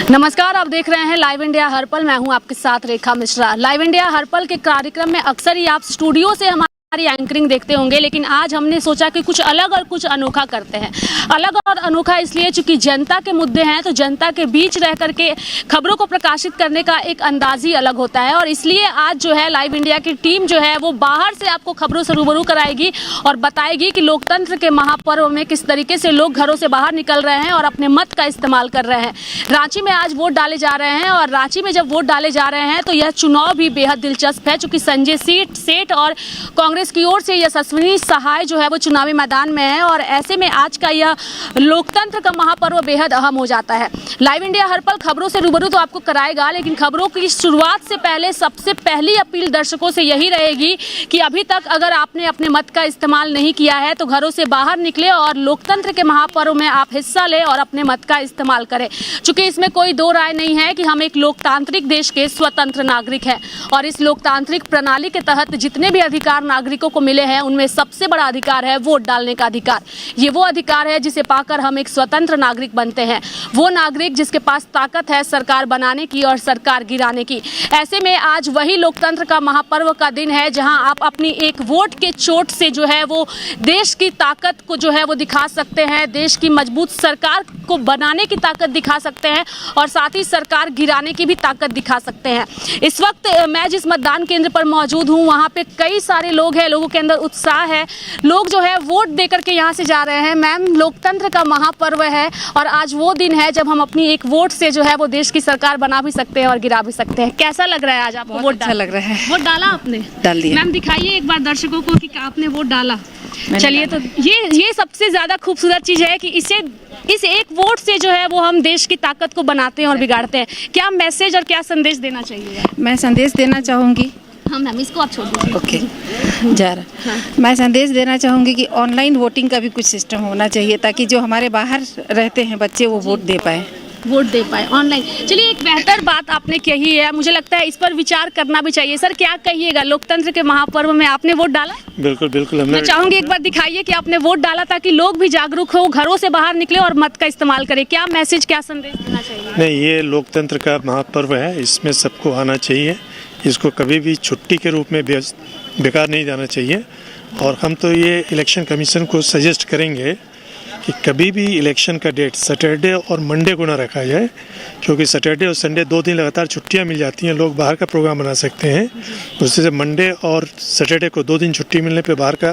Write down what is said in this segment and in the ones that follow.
नमस्कार, आप देख रहे हैं लाइव इंडिया हर पल। मैं हूं आपके साथ रेखा मिश्रा। लाइव इंडिया हर पल के कार्यक्रम में अक्सर ही आप स्टूडियो से हमारी एंकरिंग देखते होंगे, लेकिन आज हमने सोचा कि कुछ अलग और कुछ अनोखा करते हैं। अलग और अनोखा इसलिए चूंकि जनता के मुद्दे हैं, तो जनता के बीच रह करके खबरों को प्रकाशित करने का एक अंदाज ही अलग होता है। और इसलिए आज जो है लाइव इंडिया की टीम जो है वो बाहर से आपको खबरों से रूबरू कराएगी और बताएगी कि लोकतंत्र के महापर्व में किस तरीके से लोग घरों से बाहर निकल रहे हैं और अपने मत का इस्तेमाल कर रहे हैं। रांची में आज वोट डाले जा रहे हैं और रांची में जब वोट डाले जा रहे हैं तो यह चुनाव भी बेहद दिलचस्प है, चूंकि संजय सेठ और कांग्रेस की ओर से यशस्विनी सहाय जो है वो चुनावी मैदान में है। और ऐसे में आज का यह लोकतंत्र का महापर्व बेहद अहम हो जाता है। लाइव इंडिया हर पल खबरों से रूबरू तो आपको कराएगा, लेकिन खबरों की शुरुआत से पहले सबसे पहली अपील दर्शकों से यही रहेगी कि अभी तक अगर आपने अपने मत का इस्तेमाल नहीं किया है तो घरों से बाहर निकले और लोकतंत्र के महापर्व में आप हिस्सा लें और अपने मत का इस्तेमाल करें। चूंकि इसमें कोई दो राय नहीं है कि हम एक लोकतांत्रिक देश के स्वतंत्र नागरिक हैं और इस लोकतांत्रिक प्रणाली के तहत जितने भी अधिकार नागरिकों को मिले हैं उनमें सबसे बड़ा अधिकार है वोट डालने का अधिकार। ये वो अधिकार है जिसे पाकर हम एक स्वतंत्र नागरिक बनते हैं, वो नागरिक जिसके पास ताकत है सरकार बनाने की और सरकार गिराने की। ऐसे में आज वही लोकतंत्र का महापर्व का दिन है जहां आप अपनी एक वोट के चोट से जो है वो देश की ताकत को जो है वो दिखा सकते हैं, देश की मजबूत सरकार को बनाने की ताकत दिखा सकते हैं और साथ ही सरकार गिराने की भी ताकत दिखा सकते हैं। इस वक्त मैं जिस मतदान केंद्र पर मौजूद हूँ वहाँ पे कई सारे लोग हैं, लोगों के अंदर उत्साह है, लोग जो है वोट दे करके यहाँ से जा रहे हैं। मैम, लोकतंत्र का महापर्व है और आज वो दिन है जब हम अपनी एक वोट से जो है वो देश की सरकार बना भी सकते हैं और गिरा भी सकते हैं। कैसा लग रहा है आज आपको? वोट अच्छा लग रहा है। वोट डाला आपने? डाल दिया। मैम दिखाइए एक बार दर्शकों को कि आपने वोट डाला। चलिए, तो ये सबसे ज्यादा खूबसूरत चीज है कि इस एक वोट से जो है वो हम देश की ताकत को बनाते हैं और बिगाड़ते हैं। क्या मैसेज और क्या संदेश देना चाहिए? मैं संदेश देना चाहूँगी। हाँ मैम, इसको आप छोड़ दीजिए। ओके, जा रहा। मैं संदेश देना चाहूँगी कि ऑनलाइन वोटिंग का भी कुछ सिस्टम होना चाहिए ताकि जो हमारे बाहर रहते हैं बच्चे वो वोट दे पाए ऑनलाइन। चलिए, एक बेहतर बात आपने कही है, मुझे लगता है इस पर विचार करना भी चाहिए। सर, क्या कहिएगा? लोकतंत्र के महापर्व में आपने वोट डाला? बिल्कुल बिल्कुल। मैं चाहूंगी एक बार दिखाइए कि आपने वोट डाला ताकि लोग भी जागरूक हो, घरों से बाहर निकले और मत का इस्तेमाल करें। क्या मैसेज, क्या संदेश देना चाहिए? नहीं, ये लोकतंत्र का महापर्व है, इसमें सबको आना चाहिए। इसको कभी भी छुट्टी के रूप में बेकार नहीं जाना चाहिए। और हम तो ये इलेक्शन कमीशन को सजेस्ट करेंगे कि कभी भी इलेक्शन का डेट सैटरडे और मंडे को ना रखा जाए, क्योंकि सैटरडे और संडे 2 दिन लगातार छुट्टियां मिल जाती हैं, लोग बाहर का प्रोग्राम बना सकते हैं। उससे मंडे और सैटरडे को 2 दिन छुट्टी मिलने पे बाहर का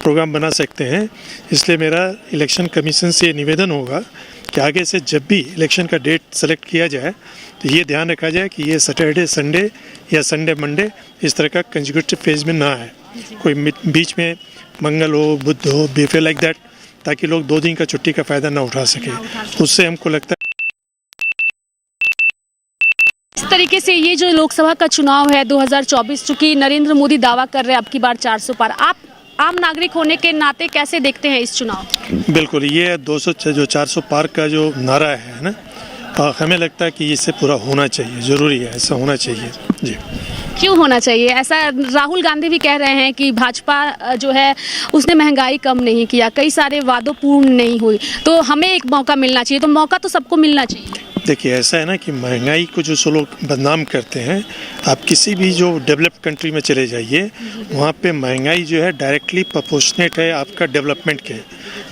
प्रोग्राम बना सकते हैं। इसलिए मेरा इलेक्शन कमीशन से निवेदन होगा कि आगे से जब भी इलेक्शन का डेट सेलेक्ट किया जाए तो ये ध्यान रखा जाए कि ये सैटरडे संडे या संडे मंडे इस तरह का कंसेक्यूटिव फेज में ना है, कोई बीच में मंगल हो, बुध हो, बीफे लाइक दैट, ताकि लोग 2 दिन का छुट्टी का फायदा ना उठा सके। उससे हमको लगता है इस तरीके से ये जो लोकसभा का चुनाव है 2024, चूंकि नरेंद्र मोदी दावा कर रहे हैं अब की बार 400 पार, आप आम नागरिक होने के नाते कैसे देखते हैं इस चुनाव? बिल्कुल, ये 400 पार का जो नारा है ना, हमें लगता है कि इससे पूरा होना चाहिए, ज़रूरी है, ऐसा होना चाहिए जी। क्यों होना चाहिए ऐसा? राहुल गांधी भी कह रहे हैं कि भाजपा जो है उसने महंगाई कम नहीं किया, कई सारे वादों पूर्ण नहीं हुई, तो हमें एक मौका मिलना चाहिए। तो मौका तो सबको मिलना चाहिए। देखिए, ऐसा है ना कि महंगाई को जो लोग बदनाम करते हैं, आप किसी भी जो डेवलप्ड कंट्री में चले जाइए, वहाँ पे महंगाई जो है डायरेक्टली प्रोपोर्शनेट है आपका डेवलपमेंट के।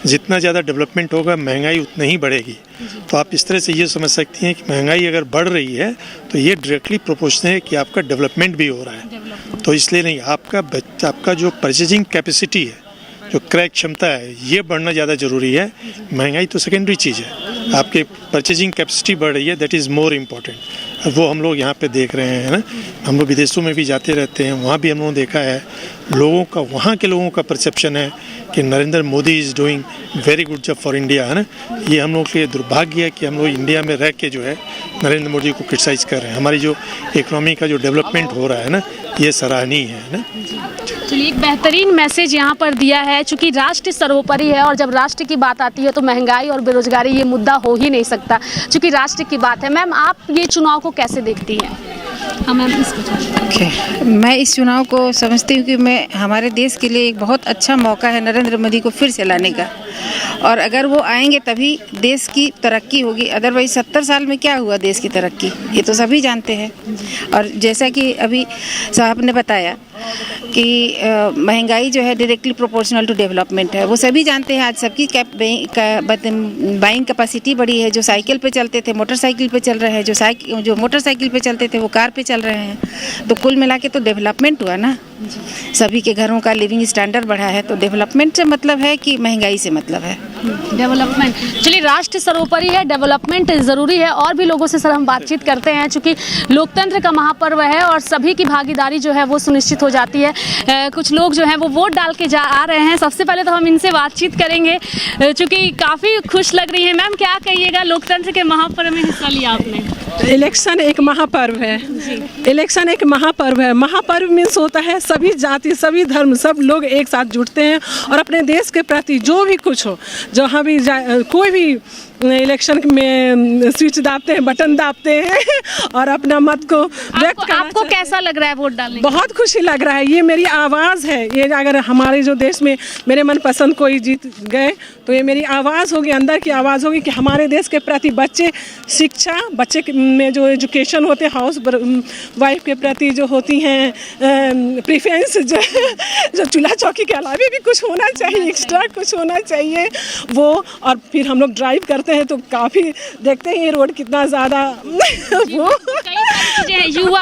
जितना ज़्यादा डेवलपमेंट होगा महंगाई उतनी ही बढ़ेगी। तो आप इस तरह से ये समझ सकती हैं कि महंगाई अगर बढ़ रही है तो ये डायरेक्टली प्रोपोर्शनल है कि आपका डेवलपमेंट भी हो रहा है। तो इसलिए नहीं, आपका जो परचेजिंग कैपेसिटी है, जो क्रय क्षमता है, ये बढ़ना ज़्यादा ज़रूरी है। महंगाई तो सेकेंडरी चीज़ है, आपके परचेजिंग कैपेसिटी बढ़ रही है, दैट इज़ मोर इम्पॉर्टेंट। वो हम लोग यहाँ पे देख रहे हैं ना, हम लोग विदेशों में भी जाते रहते हैं, वहाँ भी हम लोगों ने देखा है लोगों का, वहाँ के लोगों का परसेप्शन है कि Narendra Modi is doing very good job for India, है ना। ये हम लोग के लिए दुर्भाग्य है कि हम लोग इंडिया में रह के जो है नरेंद्र मोदी को क्रिटिसाइज़ कर रहे हैं। हमारी जो इकोनॉमी का जो डेवलपमेंट हो रहा है ना, ये सराहनीय है ना। चलिए, एक बेहतरीन मैसेज यहाँ पर दिया है, चूंकि राष्ट्र सर्वोपरि है और जब राष्ट्र की बात आती है तो महंगाई और बेरोजगारी ये मुद्दा हो ही नहीं सकता, चूंकि राष्ट्र की बात है। मैम, आप ये चुनाव को कैसे देखती हैं? हाँ मैम, इसको ओके, मैं इस चुनाव को समझती हूँ कि मैं हमारे देश के लिए एक बहुत अच्छा मौका है नरेंद्र मोदी को फिर से लाने का, और अगर वो आएंगे तभी देश की तरक्की होगी। अदरवाइज 70 साल में क्या हुआ देश की तरक्की, ये तो सभी जानते हैं। और जैसा कि अभी साहब ने बताया कि महंगाई जो है डायरेक्टली प्रोपोर्शनल टू डेवलपमेंट है, वो सभी जानते हैं। आज सबकी बाइंग कैपेसिटी बढ़ी है। जो साइकिल पे चलते थे मोटरसाइकिल पे चल रहे हैं, जो मोटरसाइकिल पे चलते थे वो कार पे चल रहे हैं। तो कुल मिला के तो डेवलपमेंट हुआ ना, सभी के घरों का लिविंग स्टैंडर्ड बढ़ा है। तो डेवलपमेंट से मतलब है कि महंगाई से मतलब है डेवलपमेंट। चलिए, राष्ट्र सर्वोपरि है, डेवलपमेंट ज़रूरी है। और भी लोगों से सर हम बातचीत करते हैं, चूँकि लोकतंत्र का महापर्व है और सभी की भागीदारी जो है वो सुनिश्चित हो जाती है। कुछ लोग जो हैं वो वोट डाल के आ रहे हैं। सबसे पहले तो हम इनसे बातचीत करेंगे, चूँकि काफ़ी खुश लग रही है। मैम, क्या कहिएगा, लोकतंत्र के महापर्व में हिस्सा लिया आपने? इलेक्शन एक महापर्व है। इलेक्शन एक महापर्व है। महापर्व मीन्स होता है सभी जाति, सभी धर्म, सब लोग एक साथ जुटते हैं और अपने देश के प्रति जो भी कुछ हो, जहाँ भी कोई भी इलेक्शन में स्विच दाबते हैं, बटन दाबते हैं और अपना मत को व्यक्त करना। आपको कैसा लग रहा है वोट डालने? बहुत खुशी लग रहा है। ये मेरी आवाज़ है। ये अगर हमारे जो देश में मेरे मनपसंद कोई जीत गए तो ये मेरी आवाज़ होगी, अंदर की आवाज़ होगी कि हमारे देश के प्रति बच्चे शिक्षा, बच्चे में जो एजुकेशन होते हैं, हाउस वाइफ के प्रति जो होती हैं प्रेफरेंस, जो चूल्हा चौकी के अलावा भी कुछ होना चाहिए, एक्स्ट्रा कुछ होना चाहिए वो। और फिर हम लोग ड्राइव करते हैं तो काफ़ी देखते हैं ये रोड कितना ज़्यादा वो युवा।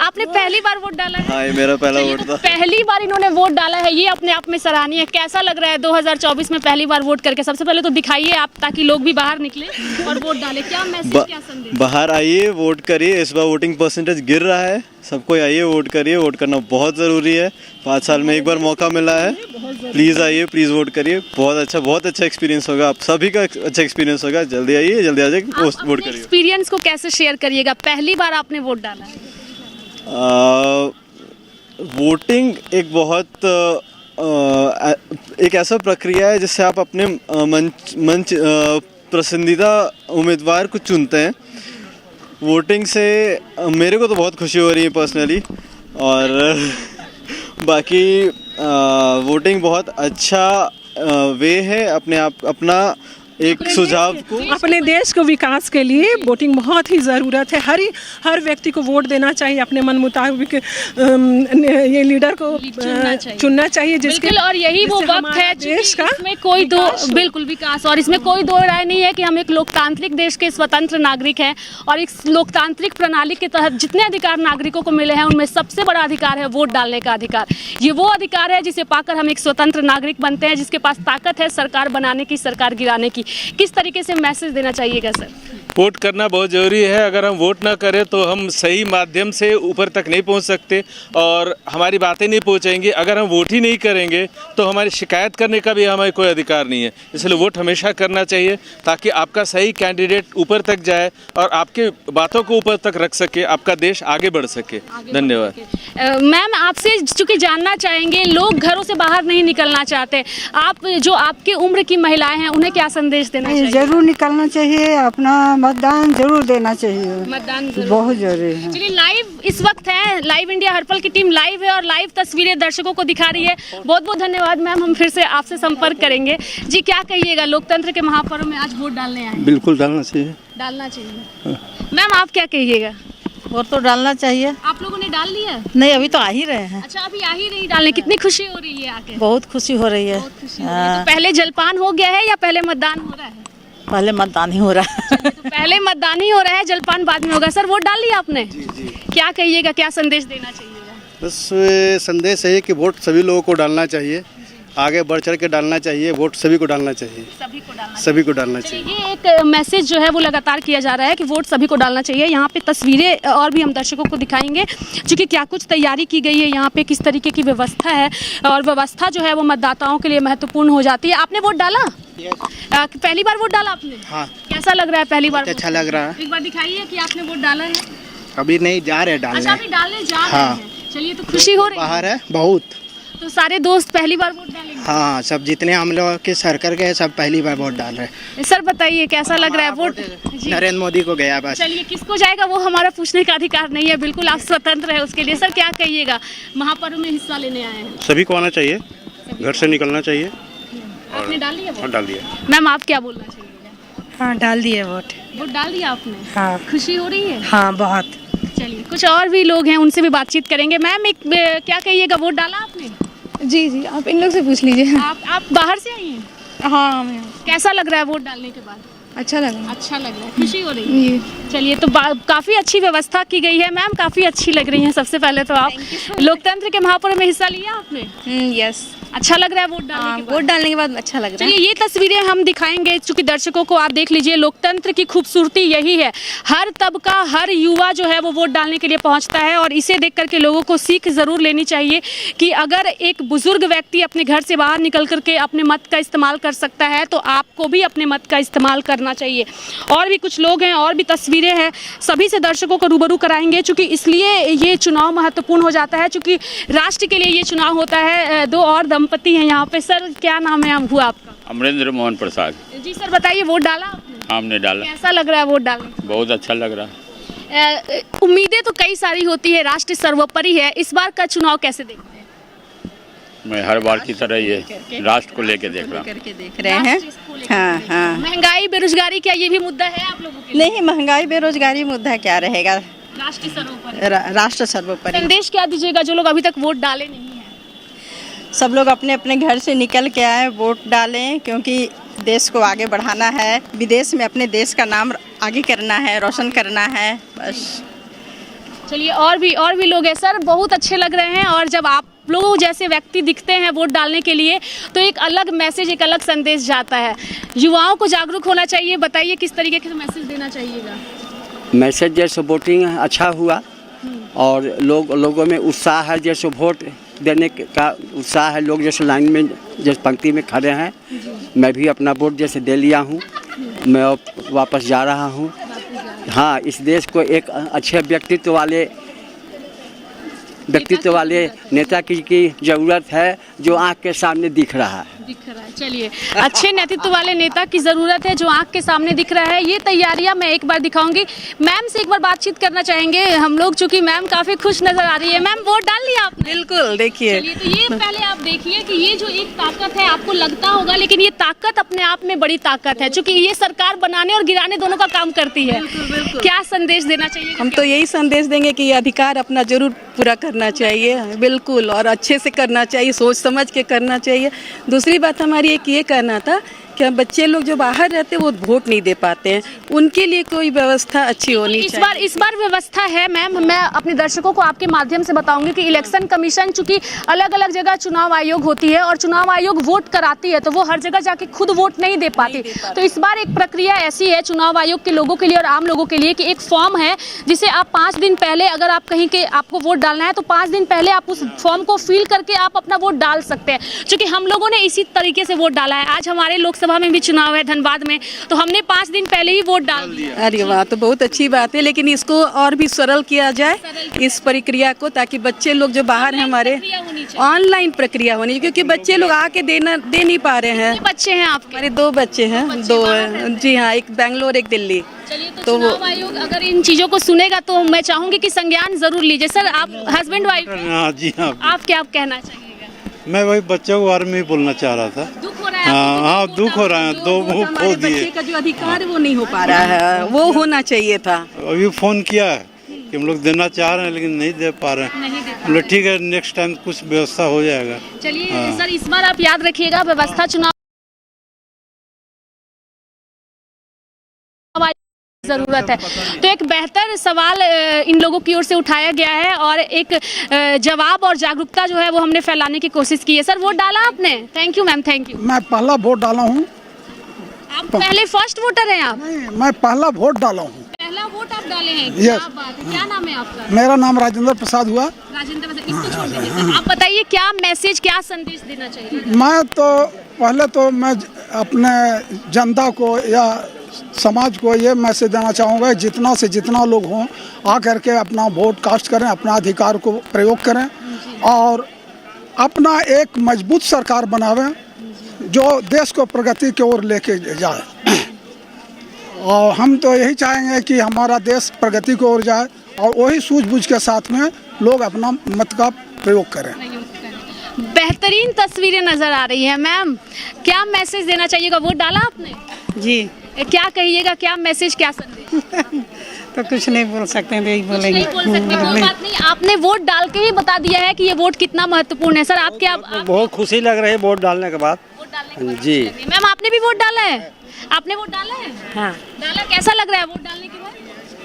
आपने पहली बार वोट डाला है? हाँ, ये मेरा पहला वोट था। पहली बार इन्होंने वोट डाला है, ये अपने आप में सराहनीय है। कैसा लग रहा है 2024 में पहली बार वोट करके? सबसे पहले तो दिखाइए आप, ताकि लोग भी बाहर निकले और वोट डालें। क्या मैसेज, क्या संदेश? बाहर आइए, वोट करिए। इस बार वोटिंग परसेंटेज गिर रहा है, सबको आइए वोट करिए। वोट करना बहुत ज़रूरी है। 5 साल में एक बार मौका मिला है। प्लीज़ आइए, प्लीज़ वोट करिए। बहुत अच्छा एक्सपीरियंस होगा, आप सभी का अच्छा एक्सपीरियंस होगा। जल्दी आइए, जल्दी आ जाइए, वोट करिए। एक्सपीरियंस को कैसे शेयर करिएगा? पहली बार आपने वोट डाला है। वोटिंग एक बहुत एक ऐसा प्रक्रिया है जिससे आप अपने मंच पसंदीदा उम्मीदवार को चुनते हैं। वोटिंग से मेरे को तो बहुत खुशी हो रही है पर्सनली। और बाकी वोटिंग बहुत अच्छा वे है अपना एक सुझाव को, अपने देश को विकास के लिए वोटिंग बहुत ही ज़रूरत है। हर व्यक्ति को वोट देना चाहिए, अपने मन मुताबिक ये लीडर को चुनना चाहिए जिसके। और यही वो वक्त है देश का इसमें कोई दो बिल्कुल विकास, और इसमें कोई दो राय नहीं है कि हम एक लोकतांत्रिक देश के स्वतंत्र नागरिक हैं। और इस लोकतांत्रिक प्रणाली के तहत जितने अधिकार नागरिकों को मिले हैं उनमें सबसे बड़ा अधिकार है वोट डालने का अधिकार। ये वो अधिकार है जिसे पाकर हम एक स्वतंत्र नागरिक बनते हैं, जिसके पास ताकत है सरकार बनाने की, सरकार गिराने की। किस तरीके से मैसेज देना चाहिएगा सर? वोट करना बहुत ज़रूरी है। अगर हम वोट ना करें तो हम सही माध्यम से ऊपर तक नहीं पहुंच सकते और हमारी बातें नहीं पहुंचेंगी। अगर हम वोट ही नहीं करेंगे तो हमारी शिकायत करने का भी हमें कोई अधिकार नहीं है। इसलिए वोट हमेशा करना चाहिए ताकि आपका सही कैंडिडेट ऊपर तक जाए और आपके बातों को ऊपर तक रख सके, आपका देश आगे बढ़ सके। धन्यवाद। मैम, आपसे चूँकि जानना चाहेंगे, लोग घरों से बाहर नहीं निकलना चाहते, आप जो आपके उम्र की महिलाएं हैं उन्हें क्या संदेश देना चाहिए? जरूर निकलना चाहिए, अपना मतदान जरूर देना चाहिए। मतदान बहुत जरूरी है। चलिए, लाइव इस वक्त है, लाइव इंडिया हर्पल की टीम लाइव है और लाइव तस्वीरें दर्शकों को दिखा रही है। बहुत बहुत धन्यवाद मैम, हम फिर से आपसे संपर्क करेंगे। जी, क्या कहिएगा, लोकतंत्र के महापर्व में आज वोट डालने आए? बिल्कुल डालना चाहिए। डालना चाहिए। मैम, आप क्या कहिएगा? वोट तो डालना चाहिए। आप लोगों ने डाल लिया? नहीं, अभी तो आ ही रहे हैं। अच्छा, अभी आ ही रही डालने। कितनी खुशी हो रही है आके? बहुत खुशी हो रही है। तो पहले जलपान हो गया है या पहले मतदान हो रहा है? पहले मतदान ही हो रहा है। तो पहले मतदान ही हो रहा है, जलपान बाद में होगा। सर, वोट डाल लिया आपने? जी। क्या कहिएगा, क्या संदेश देना चाहिएगा? बस संदेश है कि वोट सभी लोगों को डालना चाहिए, आगे बढ़ चढ़ के डालना चाहिए। वोट सभी को डालना चाहिए, सभी को डालना चाहिए। ये एक मैसेज जो है वो लगातार किया जा रहा है कि वोट सभी को डालना चाहिए। यहाँ पे तस्वीरें और भी हम दर्शकों को दिखाएंगे, क्योंकि क्या कुछ तैयारी की गई है यहाँ पे, किस तरीके की व्यवस्था है, और व्यवस्था जो है वो मतदाताओं के लिए महत्वपूर्ण हो जाती है। आपने वोट डाला? पहली बार वोट डाला आपने? हाँ। कैसा लग रहा है पहली बार? अच्छा लग रहा है। एक बार दिखाइए कि आपने वोट डाला है। अभी नहीं, जा रहे डालने। अच्छा, अभी डालने जा रहे हैं। चलिए, तो खुशी हो रही है। बाहर है बहुत। तो सारे दोस्त पहली बार वोट डालेंगे? हाँ, सब जितने हम लोग के सर्कल के सब पहली बार वोट डाल रहे हैं। सर बताइए कैसा लग रहा है वोट? नरेंद्र मोदी को गया बस। चलिए, किसको जाएगा वो हमारा पूछने का अधिकार नहीं है, बिल्कुल आप स्वतंत्र है उसके लिए। सर क्या कहिएगा, महापर्व में हिस्सा लेने आए हैं? सभी को आना चाहिए, घर से निकलना चाहिए। आपने डाल दिया वोट? डाल दिया। मैम आप क्या बोलना चाहिए? हाँ, डाल दिए वोट। वोट डाल दिया आपने? हाँ। खुशी हो रही है? हाँ, बहुत। चलिए, कुछ और भी लोग हैं उनसे भी बातचीत करेंगे। मैम एक क्या कहिएगा, वोट डाला आपने? जी, आप इन लोग से पूछ लीजिए। आप बाहर से आई हैं? हाँ, कैसा लग रहा है वोट डालने के बाद? अच्छा लगा। अच्छा लग रहा है, खुशी हो रही है? चलिए, तो काफ़ी अच्छी व्यवस्था की गई है। मैम काफ़ी अच्छी लग रही हैं। सबसे पहले तो आप लोकतंत्र के महापर्व में हिस्सा लिया आपने? यस। अच्छा लग रहा है वोट डालने के बाद? वोट डालने के बाद अच्छा लग रहा है। चलिए, ये तस्वीरें हम दिखाएंगे चूंकि दर्शकों को। आप देख लीजिए, लोकतंत्र की खूबसूरती यही है, हर तबका हर युवा जो है वो वोट डालने के लिए पहुंचता है। और इसे देख करके लोगों को सीख ज़रूर लेनी चाहिए कि अगर एक बुजुर्ग व्यक्ति अपने घर से बाहर निकल करके अपने मत का इस्तेमाल कर सकता है तो आपको भी अपने मत का इस्तेमाल करना चाहिए। और भी कुछ लोग हैं और भी तस्वीरें हैं, सभी से दर्शकों को रूबरू कराएंगे चूँकि इसलिए ये चुनाव महत्वपूर्ण हो जाता है, चूँकि राष्ट्र के लिए ये चुनाव होता है। दो और दंपति हैं यहाँ पे। सर क्या नाम है हुआ आपका? अमरेंद्र मोहन प्रसाद। जी सर बताइए, वोट डाला आपने? हमने डाला। कैसा लग रहा है वोट डालने? बहुत अच्छा लग रहा है। उम्मीदें तो कई सारी होती है, राष्ट्र सर्वोपरि है। इस बार का चुनाव कैसे देखते हैं? मैं हर बार की तरह ये राष्ट्र को लेके देख रहा हूँ। हाँ हाँ। महंगाई बेरोजगारी क्या ये भी मुद्दा है आप लोगों के लिए? नहीं, महंगाई बेरोजगारी मुद्दा क्या रहेगा, राष्ट्र सर्वोपरि। राष्ट्र सर्वोपरि। संदेश क्या दीजिएगा जो लोग अभी तक वोट डाले नहीं हैं? सब लोग अपने अपने घर से निकल के आए, वोट डालें, क्योंकि देश को आगे बढ़ाना है, विदेश में अपने देश का नाम आगे करना है, रोशन करना है, बस। चलिए, और भी लोग हैं। सर बहुत अच्छे लग रहे हैं, और जब आप लोग जैसे व्यक्ति दिखते हैं वोट डालने के लिए तो एक अलग मैसेज, एक अलग संदेश जाता है। युवाओं को जागरूक होना चाहिए, बताइए किस तरीके से मैसेज देना चाहिएगा? मैसेज जैसे वोटिंग अच्छा हुआ और लोगों में उत्साह है, जैसे वोट देने का उत्साह है, लोग जैसे लाइन में जैसे पंक्ति में खड़े हैं। मैं भी अपना वोट जैसे दे लिया हूँ, मैं वापस जा रहा हूँ। हाँ, इस देश को एक अच्छे व्यक्तित्व वाले नेता की ज़रूरत है जो आँख के सामने दिख रहा है। चलिए, अच्छे नेतृत्व वाले नेता की ज़रूरत है जो आँख के सामने दिख रहा है। ये तैयारियां मैं एक बार दिखाऊंगी। मैम से एक बार बातचीत करना चाहेंगे हम लोग, चूँकि मैम काफ़ी खुश नज़र आ रही है। मैम वोट डाल लिया आपने? बिल्कुल, देखिए। चलिए, तो ये पहले आप देखिए कि ये जो एक ताकत है, आपको लगता होगा लेकिन ये ताकत अपने आप में बड़ी ताकत है, चूँकि ये सरकार बनाने और गिराने दोनों का काम करती है। क्या संदेश देना चाहिए? हम तो यही संदेश देंगे कि ये अधिकार अपना जरूर पूरा करना चाहिए, बिल्कुल, और अच्छे से करना चाहिए, सोच समझ के करना चाहिए। दूसरी बात हमारी एक ये कहना था कि बच्चे लोग जो बाहर रहते हैं वो वोट नहीं दे पाते हैं, उनके लिए कोई व्यवस्था अच्छी होनी चाहिए। इस बार व्यवस्था है मैम। मैं अपने दर्शकों को आपके माध्यम से बताऊंगी कि इलेक्शन कमीशन चूंकि अलग अलग जगह चुनाव आयोग होती है और चुनाव आयोग वोट कराती है, तो वो हर जगह जाके खुद वोट नहीं दे पाती। तो इस बार एक प्रक्रिया ऐसी है चुनाव आयोग के लोगों के लिए और आम लोगों के लिए कि एक फॉर्म है जिसे आप 5 दिन पहले, अगर आप कहीं के आपको वोट डालना है तो 5 दिन पहले आप उस फॉर्म को फिल करके आप अपना वोट डाल सकते हैं। चूंकि हम लोगों ने इसी तरीके से वोट डाला है। आज हमारे लोकसभा में भी चुनाव है धनबाद में, तो हमने 5 दिन पहले ही वोट डाल दिया। अरे वाह, तो बहुत अच्छी बात है, लेकिन इसको और भी सरल किया जाए इस प्रक्रिया को, ताकि बच्चे लोग जो बाहर हैं हमारे, ऑनलाइन प्रक्रिया होनी, क्योंकि बच्चे लोग आके दे नहीं पा रहे हैं। बच्चे हैं आपके? हमारे 2 बच्चे हैं, 2 हैं जी हाँ, एक बेंगलोर एक दिल्ली। चलिए, तो चुनाव आयोग अगर इन चीजों को सुनेगा तो मैं चाहूंगी कि संज्ञान जरूर लीजिए। सर आप हस्बैंड वाइफ? जी हाँ। आप क्या कहना चाहिएगा? मैं वही बच्चों के बारे में ही बोलना चाह रहा था। दुख हो रहा है? हाँ, दुख हो रहा है, 2 मुंह खो दिए। बच्चे का जो अधिकार है वो नहीं हो पा रहा है, वो होना चाहिए था। अभी फोन किया है कि हम लोग देना चाह रहे हैं लेकिन नहीं दे पा रहे हैं। ठीक है, नेक्स्ट टाइम कुछ व्यवस्था हो जाएगा। चलिए सर, इस बार आप याद रखिएगा, व्यवस्था चुनाव जरूरत है। तो एक बेहतर सवाल इन लोगों की ओर से उठाया गया है और एक जवाब और जागरूकता जो है वो हमने फैलाने की कोशिश की है। सर वोट डाला आपने? Thank you ma'am, thank you. मैं पहला वोट डाला हूँ। आप पहले फर्स्ट वोटर हैं आप? नहीं, मैं पहला वोट डाला हूँ। पहला वोट आप डाले हैं? क्या बात है। क्या नाम है आपका? मेरा नाम राजेंद्र प्रसाद हुआ। राजेंद्र प्रसाद, इसको छोड़ दीजिए। आप बताइए क्या मैसेज, क्या संदेश देना चाहिए? मैं तो पहले तो मैं अपने जनता को या समाज को ये मैसेज देना चाहूँगा, जितना से जितना लोग हों आकर के अपना वोट कास्ट करें, अपना अधिकार को प्रयोग करें और अपना एक मजबूत सरकार बनावे जो देश को प्रगति की ओर लेके जाए। और हम तो यही चाहेंगे कि हमारा देश प्रगति की ओर जाए और वही सूझबूझ के साथ में लोग अपना मत का प्रयोग करें। बेहतरीन तस्वीरें नजर आ रही हैं। मैम, क्या मैसेज देना चाहिएगा? वोट डाला आपने? जी। क्या कहिएगा, क्या मैसेज, क्या संदेश? तो कुछ नहीं बोल सकते हैं, यही बोलेंगे। नहीं बोल सकते, कोई बात नहीं। आपने वोट डाल के ही बता दिया है कि ये वोट कितना महत्वपूर्ण है। सर, आप क्या? बहुत खुशी लग रही है वोट डालने के बाद। जी मैम, आपने भी वोट डाला है? आपने वोट डाला है? हाँ। डाला। कैसा लग रहा है वोट डालने के बाद?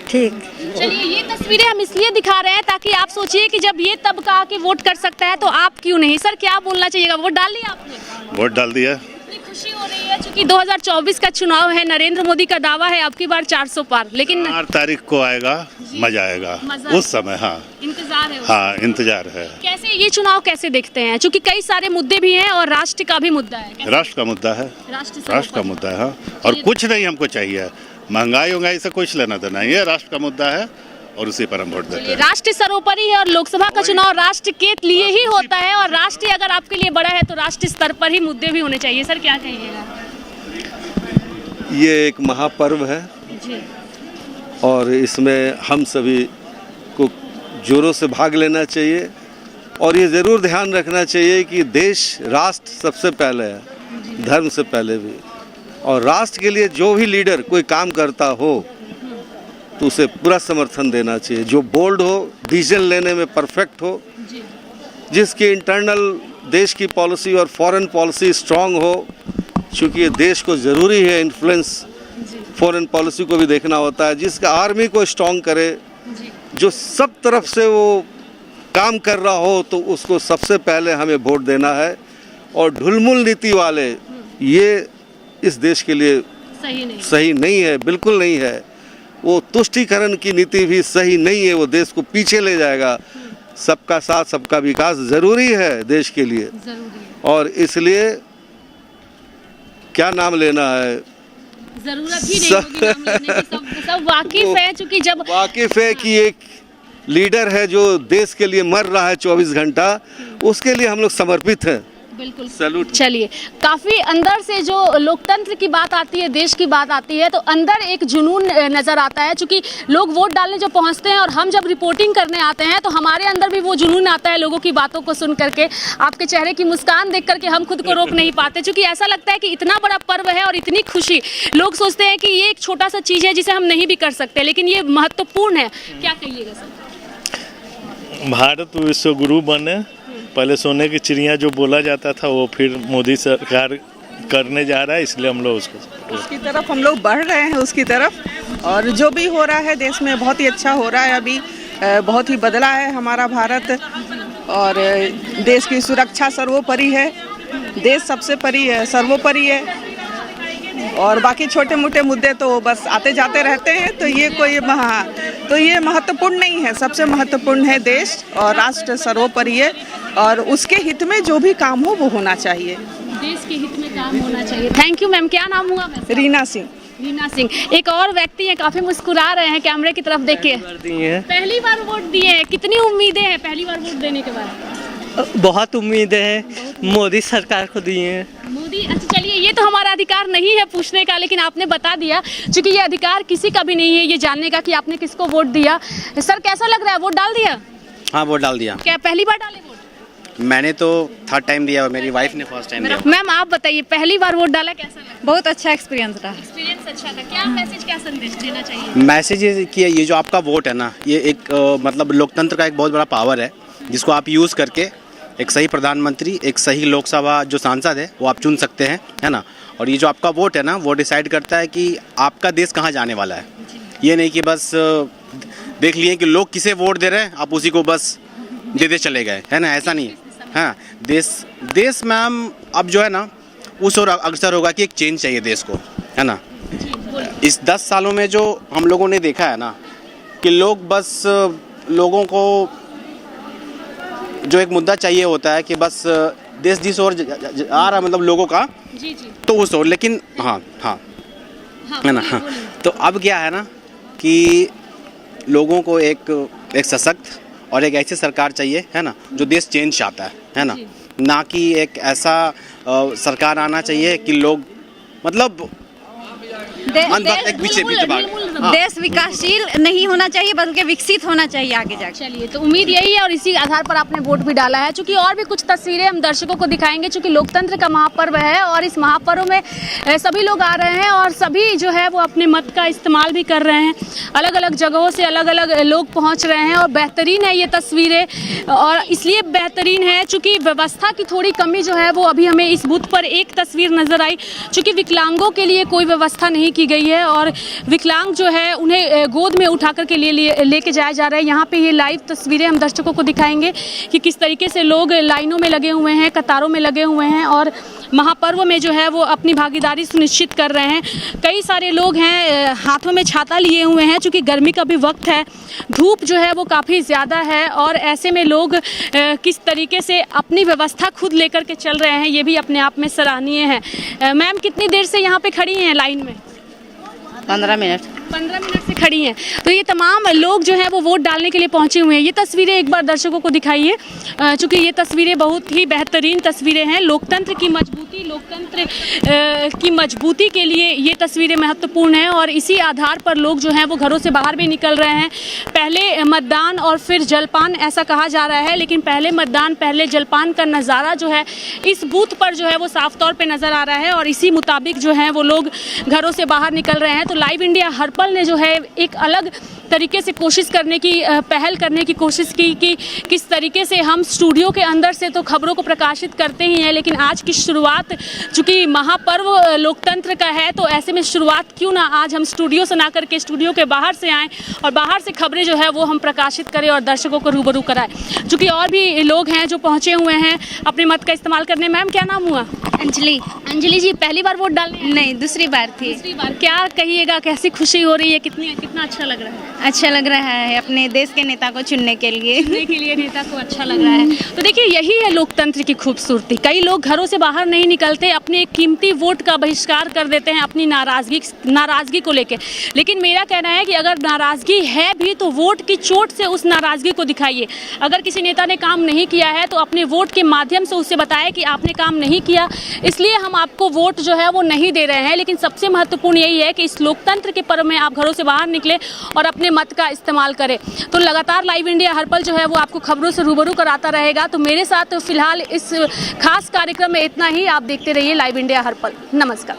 ठीक। चलिए, ये तस्वीरें हम इसलिए दिखा रहे हैं ताकि आप सोचिए कि जब ये तबका आके वोट कर सकता है तो आप क्यों नहीं। सर, क्या बोलना चाहिएगा? वोट डाल लिया आपने? वोट डाल दिया। कितनी खुशी हो रही है, क्योंकि 2024 का चुनाव है। नरेंद्र मोदी का दावा है आपकी बार 400 पार, लेकिन 4 तारीख को आएगा, मजा आएगा उस समय। हाँ, इंतजार है। हाँ, इंतजार है। कैसे ये चुनाव कैसे देखते हैं? क्योंकि कई सारे मुद्दे भी हैं और राष्ट्र का भी मुद्दा है। राष्ट्र का मुद्दा है, राष्ट्र का मुद्दा है। हाँ, और कुछ नहीं हमको चाहिए, महंगाई से कुछ लेना देना, ये राष्ट्र का मुद्दा है और उसी पर हम वोट देते हैं। राष्ट्र सर्वोपरि है और लोकसभा का चुनाव राष्ट्र के लिए ही होता है, और राष्ट्र अगर आपके लिए बड़ा है तो राष्ट्रीय स्तर पर ही मुद्दे भी होने चाहिए। सर, क्या कहिएगा? ये एक महापर्व है जी। और इसमें हम सभी को जोरों से भाग लेना चाहिए और ये ज़रूर ध्यान रखना चाहिए कि देश, राष्ट्र सबसे पहले है, धर्म से पहले भी। और राष्ट्र के लिए जो भी लीडर कोई काम करता हो तो उसे पूरा समर्थन देना चाहिए। जो बोल्ड हो, डिसीजन लेने में परफेक्ट हो, जिसकी इंटरनल देश की पॉलिसी और फॉरेन पॉलिसी स्ट्रांग हो, क्योंकि ये देश को ज़रूरी है इन्फ्लुएंस, फॉरेन पॉलिसी को भी देखना होता है। जिसका आर्मी को स्ट्रांग करे, जो सब तरफ से वो काम कर रहा हो, तो उसको सबसे पहले हमें वोट देना है। और ढुलमुल नीति वाले, ये इस देश के लिए सही नहीं है, बिल्कुल नहीं है। वो तुष्टीकरण की नीति भी सही नहीं है, वो देश को पीछे ले जाएगा। सबका साथ, सबका विकास ज़रूरी है देश के लिए, और इसलिए क्या नाम लेना है, जरूरत ही नहीं होगी नाम लेने की। सब वाकिफ है, चूंकि जब वाकिफ है कि एक लीडर है जो देश के लिए मर रहा है 24 घंटा, उसके लिए हम लोग समर्पित हैं। बिल्कुल, सैल्यूट। चलिए, काफ़ी अंदर से जो लोकतंत्र की बात आती है, देश की बात आती है, तो अंदर एक जुनून नज़र आता है। क्योंकि लोग वोट डालने जब पहुंचते हैं और हम जब रिपोर्टिंग करने आते हैं तो हमारे अंदर भी वो जुनून आता है लोगों की बातों को सुन करके। आपके चेहरे की मुस्कान देख करके हम खुद को रोक नहीं पाते, क्योंकि ऐसा लगता है कि इतना बड़ा पर्व है और इतनी खुशी। लोग सोचते हैं कि ये एक छोटा सा चीज़ है जिसे हम नहीं भी कर सकते, लेकिन ये महत्वपूर्ण है। क्या कहिएगा सर? भारत विश्व गुरु बने, पहले सोने की चिड़िया जो बोला जाता था वो फिर मोदी सरकार करने जा रहा है, इसलिए हम लोग उसकी तरफ हम लोग बढ़ रहे हैं, उसकी तरफ। और जो भी हो रहा है देश में बहुत ही अच्छा हो रहा है। अभी बहुत ही बदला है हमारा भारत, और देश की सुरक्षा सर्वोपरि है, देश सबसे परि है, सर्वोपरि है। और बाकी छोटे मोटे मुद्दे तो बस आते जाते रहते हैं, तो ये महत्वपूर्ण नहीं है। सबसे महत्वपूर्ण है देश और राष्ट्र सर्वोपरि है, और उसके हित में जो भी काम हो वो होना चाहिए, देश के हित में काम होना चाहिए। Thank you ma'am. क्या नाम हुआ? रीना सिंह। रीना सिंह। एक और व्यक्ति है, काफी मुस्कुरा रहे हैं कैमरे की तरफ देख के। पहली बार वोट दिए हैं, कितनी उम्मीदें हैं पहली बार वोट देने के बाद? बहुत उम्मीदें हैं, मोदी सरकार को दी हैं। मोदी, अच्छा चलिए, ये तो हमारा अधिकार नहीं है पूछने का, लेकिन आपने बता दिया, क्योंकि ये अधिकार किसी का भी नहीं है ये जानने का कि आपने किसको वोट दिया। सर, कैसा लग रहा है? वोट डाल दिया? हाँ, वोट डाल दिया। क्या पहली बार डाले वोट? मैंने तो 3rd टाइम दिया और मेरी वाइफ ने 1st टाइम दिया। मैम, आप बताइए, पहली बार वोट डाला, कैसा लगा? बहुत अच्छा एक्सपीरियंस रहा। एक्सपीरियंस अच्छा था। क्या मैसेज, क्या संदेश देना चाहिए? मैसेज ये जो आपका वोट है ना, ये एक मतलब लोकतंत्र का एक बहुत बड़ा पावर है, जिसको आप यूज़ करके एक सही प्रधानमंत्री, एक सही लोकसभा जो सांसद है वो आप चुन सकते हैं, है ना। और ये जो आपका वोट है ना, वो डिसाइड करता है कि आपका देश कहाँ जाने वाला है। ये नहीं कि बस देख लिए कि लोग किसे वोट दे रहे हैं, आप उसी को बस देते चले गए, है ना, ऐसा नहीं है। हाँ, देश मैम अब जो है ना, उस और अक्सर होगा कि एक चेंज चाहिए देश को, है ना। इस 10 सालों में जो हम लोगों ने देखा है ना, कि लोग बस लोगों को जो एक मुद्दा चाहिए होता है कि बस देश जिस ओर आ रहा, मतलब लोगों का, तो उस ओर। लेकिन हाँ, है ना। हाँ, तो अब क्या है ना कि लोगों को एक सशक्त और एक ऐसी सरकार चाहिए, है ना, जो देश चेंज चाहता है ना, ना कि एक ऐसा सरकार आना चाहिए कि लोग मतलब देश विकासशील नहीं होना चाहिए बल्कि विकसित होना चाहिए आगे जाकर। चलिए, तो उम्मीद यही है और इसी आधार पर आपने वोट भी डाला है। चूंकि और भी कुछ तस्वीरें हम दर्शकों को दिखाएंगे, चूंकि लोकतंत्र का महापर्व है और इस महापर्व में सभी लोग आ रहे हैं और सभी जो है वो अपने मत का इस्तेमाल भी कर रहे हैं। अलग अलग जगहों से अलग अलग लोग पहुँच रहे हैं और बेहतरीन है ये तस्वीरें। और इसलिए बेहतरीन है चूँकि व्यवस्था की थोड़ी कमी जो है वो अभी हमें इस बूथ पर एक तस्वीर नज़र आई, चूँकि विकलांगों के लिए कोई व्यवस्था नहीं की गई है और विकलांग जो है उन्हें गोद में उठा कर के लेके जाया जा रहा है। यहाँ पे ये लाइव तस्वीरें हम दर्शकों को दिखाएंगे कि किस तरीके से लोग लाइनों में लगे हुए हैं, कतारों में लगे हुए हैं और महापर्व में जो है वो अपनी भागीदारी सुनिश्चित कर रहे हैं। कई सारे लोग हैं हाथों में छाता लिए हुए हैं, चूँकि गर्मी का भी वक्त है, धूप जो है वो काफ़ी ज़्यादा है और ऐसे में लोग किस तरीके से अपनी व्यवस्था खुद लेकर के चल रहे हैं, ये भी अपने आप में सराहनीय है। मैम, कितनी देर से यहाँ पे खड़ी हैं लाइन में? 15 मिनट से खड़ी हैं। तो ये तमाम लोग जो हैं वो वोट डालने के लिए पहुंचे हुए हैं। ये तस्वीरें एक बार दर्शकों को दिखाइए, चूँकि ये तस्वीरें बहुत ही बेहतरीन तस्वीरें हैं। लोकतंत्र की मजबूती, लोकतंत्र की मजबूती के लिए ये तस्वीरें महत्वपूर्ण हैं और इसी आधार पर लोग जो हैं वो घरों से बाहर भी निकल रहे हैं। पहले मतदान और फिर जलपान ऐसा कहा जा रहा है, लेकिन पहले मतदान पहले जलपान का नज़ारा जो है इस बूथ पर जो है वो साफ तौर पर नज़र आ रहा है और इसी मुताबिक जो है वो लोग घरों से बाहर निकल रहे हैं। तो लाइव इंडिया हर्पल ने जो है एक अलग तरीके से कोशिश करने की पहल करने की कोशिश की कि किस तरीके से हम स्टूडियो के अंदर से तो खबरों को प्रकाशित करते ही हैं, लेकिन आज की शुरुआत चूँकि महापर्व लोकतंत्र का है तो ऐसे में शुरुआत क्यों ना आज हम स्टूडियो से ना करके स्टूडियो के बाहर से आएँ और बाहर से खबरें जो है वो हम प्रकाशित करें और दर्शकों को रूबरू कराएं। चूँकि और भी लोग हैं जो पहुँचे हुए हैं अपने मत का इस्तेमाल करने। मैम, क्या नाम हुआ? अंजलि। अंजलि जी, पहली बार वोट डालने? नहीं, दूसरी बार थी। दूसरी बार। क्या कहिएगा, कैसी खुशी हो रही है, कितना अच्छा लग रहा है? अच्छा लग रहा है अपने देश के नेता को चुनने के लिए। नेता को अच्छा लग रहा है। तो देखिए, यही है लोकतंत्र की खूबसूरती। कई लोग घरों से बाहर नहीं निकलते, अपने कीमती वोट का बहिष्कार कर देते हैं अपनी नाराजगी को लेकर। लेकिन मेरा कहना है कि अगर नाराजगी है भी तो वोट की चोट से उस नाराजगी को दिखाइए। अगर किसी नेता ने काम नहीं किया है तो अपने वोट के माध्यम से उससे बताएं कि आपने काम नहीं किया, इसलिए हम आपको वोट जो है वो नहीं दे रहे हैं। लेकिन सबसे महत्वपूर्ण यही है कि इस लोकतंत्र के पर्व में आप घरों से बाहर निकले और अपने मत का इस्तेमाल करें। तो लगातार लाइव इंडिया हर्पल जो है वो आपको खबरों से रूबरू कराता रहेगा। तो मेरे साथ फिलहाल इस खास कार्यक्रम में इतना ही। आप देखते रहिए लाइव इंडिया हर्पल। नमस्कार।